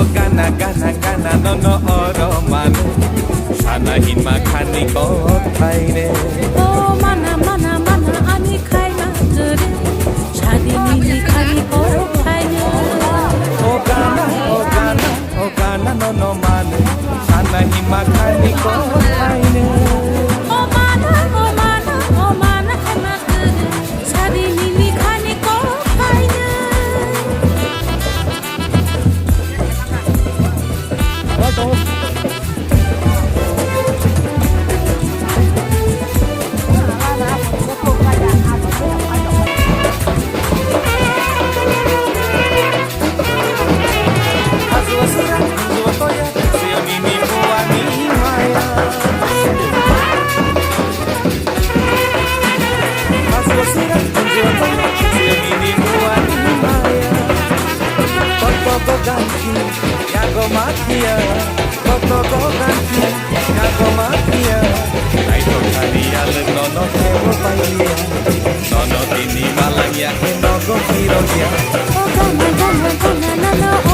O gana gana gana no no oro mane Sana hima khani ko khaire ও মানা মানা মানা আমি খাই না তোরে শাদি মিলি খালি ও খাই না O gana o gana o gana no no mane Sana hima khani ko khaire ও মানা ও মানা ও মানা খানা তোরে শাদি মিলি খালি ও খাই না Ganti, yago makia, koko ganti, yago makia. Ay to kaliya no kebo pailia, no dini malaya no go pirogia. ও গানা গানা গানা না না